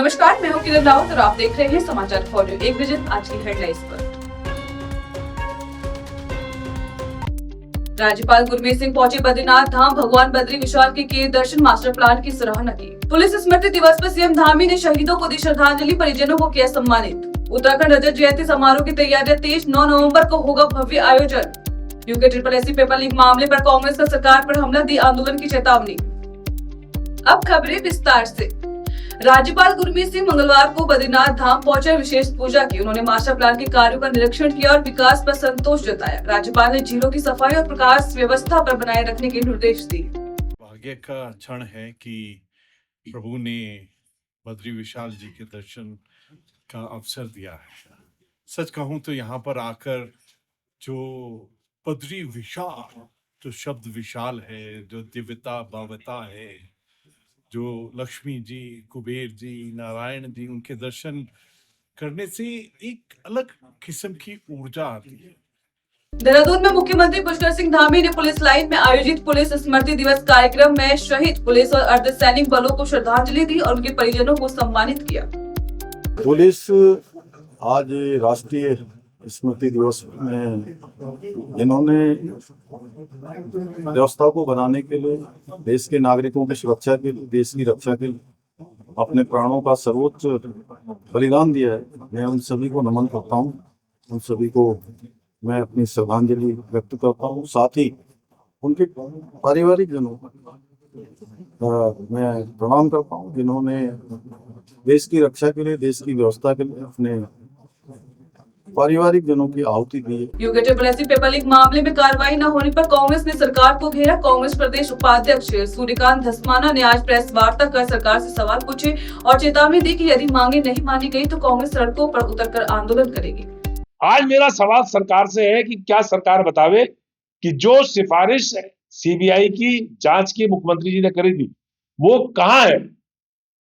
नमस्कार, मैं हूं किरण रावत और आप देख रहे हैं समाचार फॉर यू। एक नजर आज की हेडलाइंस पर। राज्यपाल गुरमीत सिंह पहुंचे बद्रीनाथ धाम, भगवान बद्री विशाल के किए दर्शन, मास्टर प्लान की सराहना की। पुलिस स्मृति दिवस पर सीएम धामी ने शहीदों को दी श्रद्धांजलि, परिजनों को किया सम्मानित। उत्तराखंड रजत जयंती समारोह की तैयारियां तेज, 9 नवंबर को होगा भव्य आयोजन। यूके SSC पेपर लीक मामले पर कांग्रेस का सरकार पर हमला, दी आंदोलन की चेतावनी। अब खबरें विस्तार से। राज्यपाल गुरमीत सिंह मंगलवार को बद्रीनाथ धाम पहुंचे, विशेष पूजा की। उन्होंने मास्टर प्लान के कार्यों का निरीक्षण किया और विकास पर संतोष जताया। राज्यपाल ने झीलों की सफाई और प्रकाश व्यवस्था पर बनाए रखने के निर्देश दिए। भाग्य का क्षण है कि प्रभु ने बद्री विशाल जी के दर्शन का अवसर दिया है। सच कहूं तो यहाँ पर आकर जो बद्री विशाल, जो शब्द विशाल है, जो दिव्यता भव्यता है, जो लक्ष्मी जी, कुबेर जी, नारायण जी, उनके दर्शन करने से एक अलग किस्म की ऊर्जा आती है। देहरादून में मुख्यमंत्री पुष्कर सिंह धामी ने पुलिस लाइन में आयोजित पुलिस स्मृति दिवस कार्यक्रम में शहीद पुलिस और अर्धसैनिक बलों को श्रद्धांजलि दी और उनके परिजनों को सम्मानित किया। पुलिस आज राष्ट्रीय स्मृति दिवस में इन्होंने व्यवस्था को बनाने के लिए, देश के नागरिकों की सुरक्षा के लिए, देश की रक्षा के लिए अपने प्राणों का सर्वोच्च बलिदान दिया है। मैं उन सभी को नमन करता हूँ, उन सभी को मैं अपनी श्रद्धांजलि व्यक्त करता हूँ। साथ ही उनके पारिवारिक जनों को मैं प्रणाम करता हूँ, जिन्होंने देश की रक्षा के लिए, देश की व्यवस्था के लिए अपने पारिवारिक जनों की आहुति दी है। यूके SSC पेपर लीक मामले में कार्रवाई न होने पर कांग्रेस ने सरकार को घेरा। कांग्रेस प्रदेश उपाध्यक्ष सूर्यकांत धस्माना ने आज प्रेस वार्ता कर सरकार से सवाल पूछे और चेतावनी दी कि यदि मांगे नहीं मानी गई तो कांग्रेस सड़कों पर उतरकर आंदोलन करेगी। आज मेरा सवाल सरकार से है कि क्या सरकार बतावे कि जो सिफारिश सीबीआई की जांच की मुख्यमंत्री जी ने करी थी वो कहां है,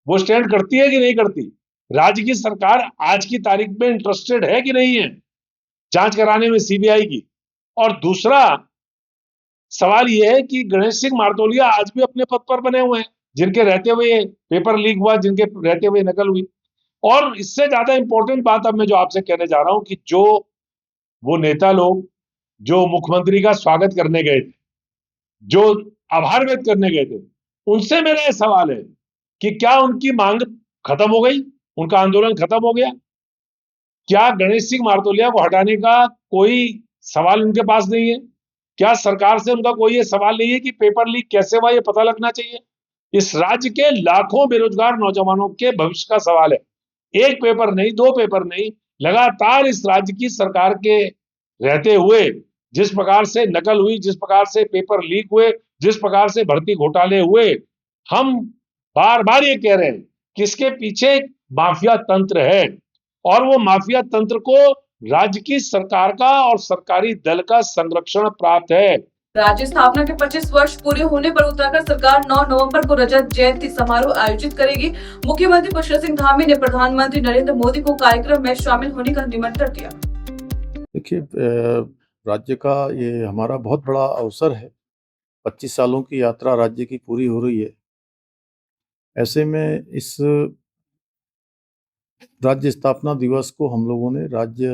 वो स्टैंड करती है कि नहीं करती। राज्य की सरकार आज की तारीख में इंटरेस्टेड है कि नहीं है जांच कराने में सीबीआई की। और दूसरा सवाल यह है कि गणेश सिंह मारतोलिया आज भी अपने पद पर बने हुए हैं, जिनके रहते हुए पेपर लीक हुआ, जिनके रहते हुए नकल हुई। और इससे ज्यादा इंपॉर्टेंट बात अब मैं जो आपसे कहने जा रहा हूं कि जो वो नेता लोग जो मुख्यमंत्री का स्वागत करने गए थे, जो आभार व्यक्त करने गए थे, उनसे मेरा यह सवाल है कि क्या उनकी मांग खत्म हो गई, उनका आंदोलन खत्म हो गया? क्या गणेश सिंह मारतोलिया को हटाने का कोई सवाल उनके पास नहीं है? क्या सरकार से उनका कोई ये सवाल नहीं है कि पेपर लीक कैसे हुआ ये पता लगना चाहिए? इस राज्य के लाखों बेरोजगार नौजवानों के भविष्य का सवाल है। एक पेपर नहीं, दो पेपर नहीं, लगातार इस राज्य की सरकार के रहते हुए जिस प्रकार से नकल हुई, जिस प्रकार से पेपर लीक हुए, जिस प्रकार से भर्ती घोटाले हुए, हम बार बार ये कह रहे हैं कि इसके पीछे एक माफिया तंत्र है और वो माफिया तंत्र को राज्य की सरकार का और सरकारी दल का संरक्षण प्राप्त है। राज्य स्थापना के 25 वर्ष पूरे होने पर उत्तराखंड सरकार 9 नवंबर को रजत जयंती समारोह आयोजित करेगी। मुख्यमंत्री पुष्कर सिंह धामी ने प्रधानमंत्री नरेंद्र मोदी को कार्यक्रम में शामिल होने का निमंत्रण दिया। देखिए, राज्य का ये हमारा बहुत बड़ा अवसर है। 25 सालों की यात्रा राज्य की पूरी हो रही है। ऐसे में इस राज्य स्थापना दिवस को हम लोगों ने राज्य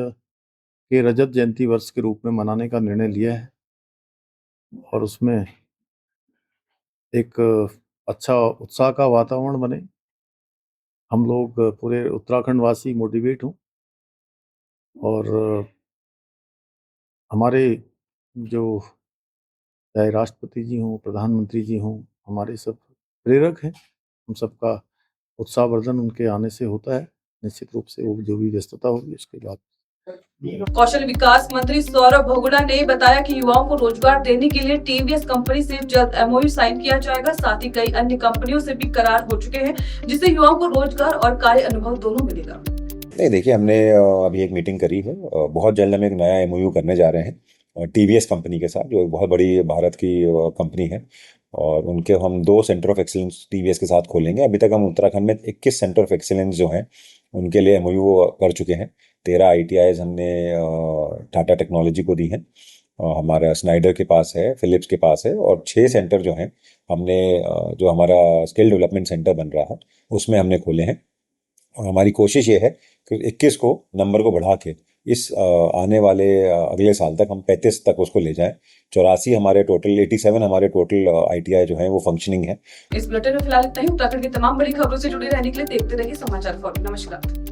के रजत जयंती वर्ष के रूप में मनाने का निर्णय लिया है और उसमें एक अच्छा उत्साह का वातावरण बने, हम लोग पूरे उत्तराखंड वासी मोटिवेट हों और हमारे जो चाहे राष्ट्रपति जी हों, प्रधानमंत्री जी हों, हमारे सब प्रेरक हैं। हम सबका उत्साहवर्धन उनके आने से होता है। निश्चित रूप से वो जो भी व्यस्तता होगी उसके बाद। कौशल विकास मंत्री सौरभ बहुगुणा ने बताया कि युवाओं को रोजगार देने के लिए टीवीएस कंपनी से जल्द MOU साइन किया जाएगा। साथ ही कई अन्य कंपनियों से भी करार हो चुके हैं, जिससे युवाओं को रोजगार और कार्य अनुभव दोनों मिलेगा। नहीं, देखिए, हमने अभी एक मीटिंग करी है। बहुत जल्द हम एक नया MOU करने जा रहे हैं टीवीएस कंपनी के साथ, जो एक बहुत बड़ी भारत की कंपनी है और उनके हम 2 सेंटर ऑफ एक्सीलेंस टीवीएस के साथ खोलेंगे। अभी तक हम उत्तराखंड में 21 सेंटर ऑफ एक्सीलेंस जो हैं उनके लिए MOU कर चुके हैं। 13 ITIs हमने टाटा टेक्नोलॉजी को दी हैं, हमारा स्नाइडर के पास है, फिलिप्स के पास है, और 6 सेंटर जो हैं हमने जो हमारा स्किल डेवलपमेंट सेंटर बन रहा है उसमें हमने खोले हैं। और हमारी कोशिश ये है कि 21 को नंबर को बढ़ा के इस आने वाले अगले साल तक हम 35 तक उसको ले जाएं। 84 हमारे टोटल 87 हमारे टोटल ITI जो है वो फंक्शनिंग है। इस बुलेटिन में फिलहाल इतना ही। उत्तराखंड की तमाम बड़ी खबरों से जुड़े रहने के लिए देखते रहिए समाचार फॉर। नमस्कार।